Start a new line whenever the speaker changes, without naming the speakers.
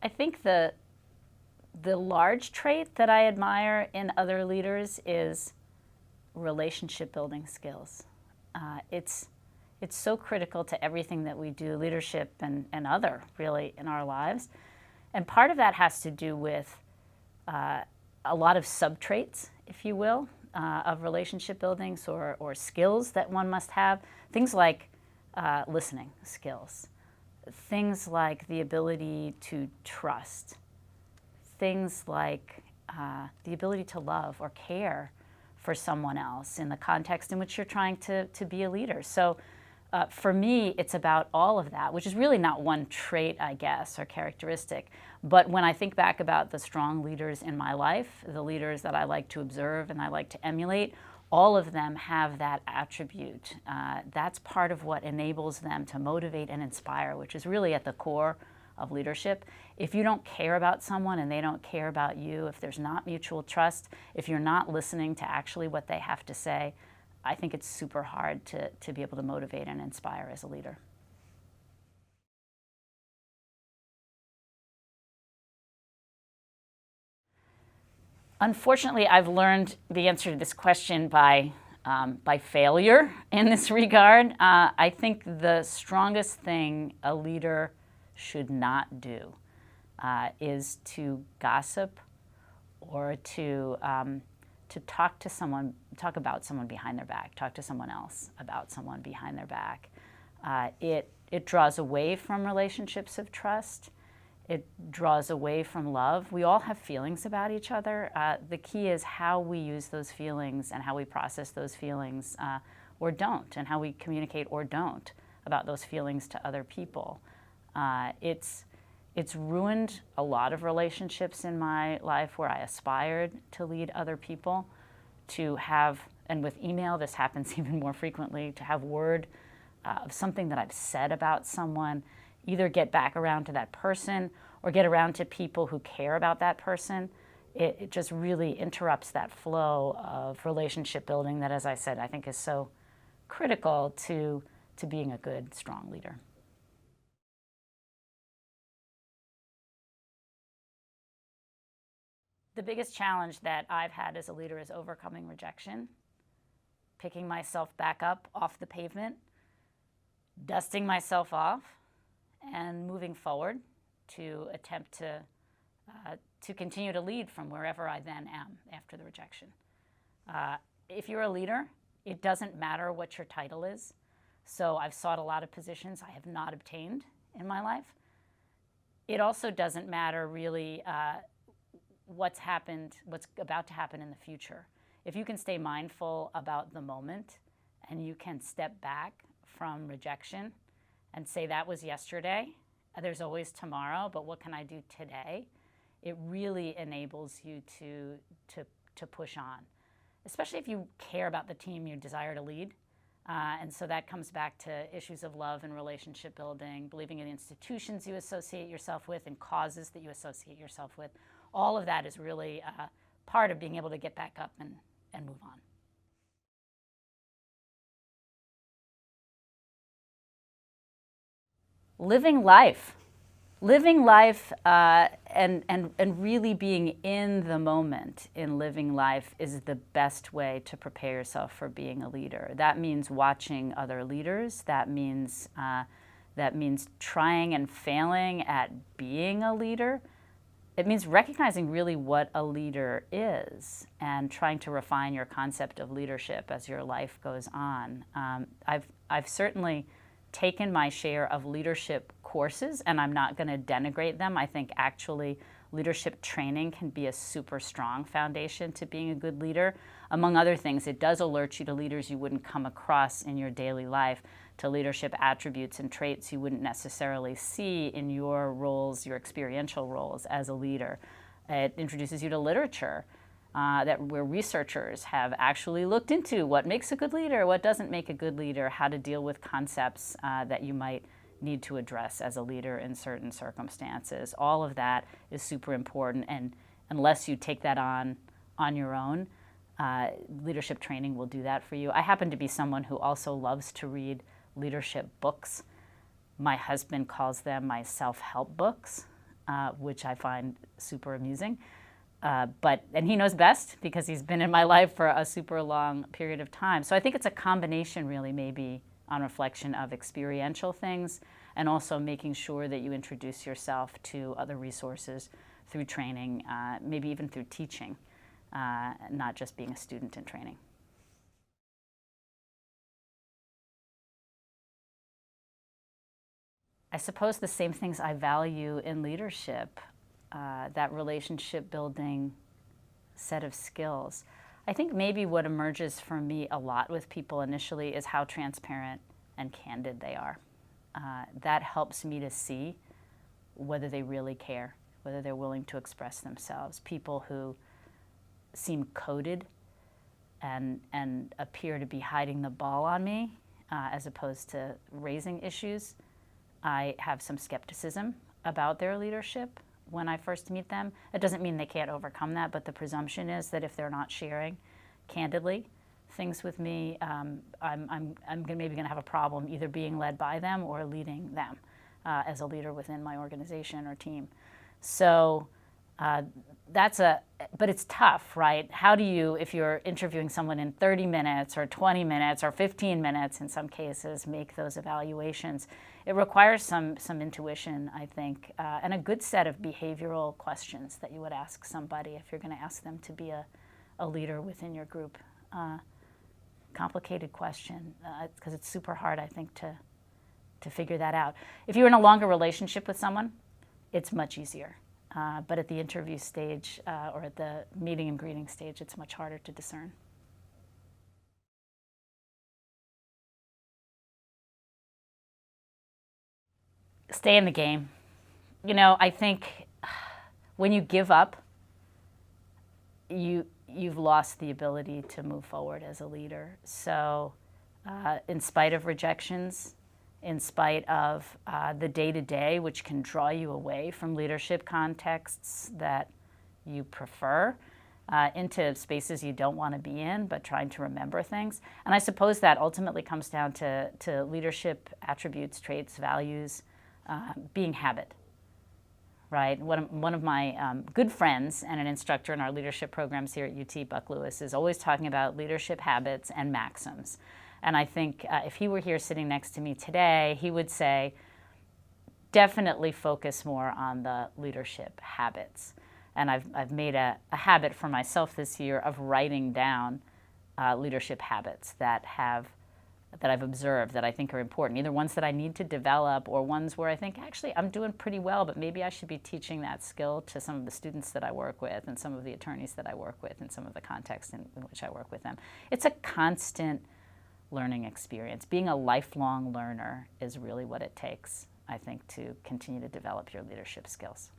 I think the large trait that I admire in other leaders is relationship building skills. It's so critical to everything that we do, leadership and other, really, in our lives. And part of that has to do with a lot of sub-traits, if you will, of relationship buildings or skills that one must have. Things like listening skills, things like the ability to trust, things like the ability to love or care for someone else in the context in which you're trying to be a leader. So for me, it's about all of that, which is really not one trait, I guess, or characteristic. But when I think back about the strong leaders in my life, the leaders that I like to observe and I like to emulate, all of them have that attribute. That's part of what enables them to motivate and inspire, which is really at the core of leadership. If you don't care about someone and they don't care about you, if there's not mutual trust, if you're not listening to actually what they have to say, I think it's super hard to be able to motivate and inspire as a leader. Unfortunately, I've learned the answer to this question by failure in this regard. I think the strongest thing a leader should not do is to gossip or to talk about someone behind their back, talk to someone else about someone behind their back. It draws away from relationships of trust. It draws away from love. We all have feelings about each other. The key is how we use those feelings and how we process those feelings or don't, and how we communicate or don't about those feelings to other people. It's ruined a lot of relationships in my life where I aspired to lead other people, to have, and with email this happens even more frequently, to have word of something that I've said about someone, either get back around to that person or get around to people who care about that person. It just really interrupts that flow of relationship building that, as I said, I think is so critical to being a good, strong leader. The biggest challenge that I've had as a leader is overcoming rejection, picking myself back up off the pavement, dusting myself off, and moving forward to attempt to continue to lead from wherever I then am after the rejection. If you're a leader, it doesn't matter what your title is. So I've sought a lot of positions I have not obtained in my life. It also doesn't matter really what's about to happen in the future. If you can stay mindful about the moment and you can step back from rejection and say that was yesterday, there's always tomorrow, but what can I do today? It really enables you to push on, especially if you care about the team you desire to lead. And so that comes back to issues of love and relationship building, believing in the institutions you associate yourself with and causes that you associate yourself with. All of that is really part of being able to get back up and move on. Living life and really being in the moment in living life is the best way to prepare yourself for being a leader. That means watching other leaders. That means trying and failing at being a leader. It means recognizing really what a leader is and trying to refine your concept of leadership as your life goes on. I've certainly taken my share of leadership courses, and I'm not going to denigrate them. I think actually leadership training can be a super strong foundation to being a good leader. Among other things, it does alert you to leaders you wouldn't come across in your daily life, to leadership attributes and traits you wouldn't necessarily see in your roles, your experiential roles as a leader. It introduces you to literature where researchers have actually looked into what makes a good leader, what doesn't make a good leader, how to deal with concepts that you might need to address as a leader in certain circumstances. All of that is super important, and unless you take that on your own, leadership training will do that for you. I happen to be someone who also loves to read leadership books. My husband calls them my self-help books. which I find super amusing. And he knows best because he's been in my life for a super long period of time. So I think it's a combination, really, maybe on reflection of experiential things and also making sure that you introduce yourself to other resources through training, maybe even through teaching, not just being a student in training. I suppose the same things I value in leadership, that relationship building set of skills. I think maybe what emerges for me a lot with people initially is how transparent and candid they are. That helps me to see whether they really care, whether they're willing to express themselves. People who seem coded and appear to be hiding the ball on me as opposed to raising issues, I have some skepticism about their leadership when I first meet them. It doesn't mean they can't overcome that, but the presumption is that if they're not sharing candidly things with me, I'm maybe going to have a problem either being led by them or leading them as a leader within my organization or team. So but it's tough, right? How do you, if you're interviewing someone in 30 minutes or 20 minutes or 15 minutes in some cases, make those evaluations? It requires some intuition, I think, and a good set of behavioral questions that you would ask somebody if you're going to ask them to be a leader within your group. Complicated question, because it's super hard, I think, to figure that out. If you're in a longer relationship with someone, it's much easier. But at the interview stage or at the meeting and greeting stage, it's much harder to discern. Stay in the game. You know, I think when you give up, you've lost the ability to move forward as a leader. So in spite of rejections, in spite of the day-to-day, which can draw you away from leadership contexts that you prefer, into spaces you don't want to be in, but trying to remember things. And I suppose that ultimately comes down to leadership attributes, traits, values, being habit, right? One of my good friends and an instructor in our leadership programs here at UT, Buck Lewis, is always talking about leadership habits and maxims. And I think if he were here sitting next to me today, he would say, definitely focus more on the leadership habits. And I've made a habit for myself this year of writing down leadership habits that I've observed that I think are important, either ones that I need to develop or ones where I think, actually, I'm doing pretty well, but maybe I should be teaching that skill to some of the students that I work with and some of the attorneys that I work with and some of the contexts in which I work with them. It's a constant learning experience. Being a lifelong learner is really what it takes, I think, to continue to develop your leadership skills.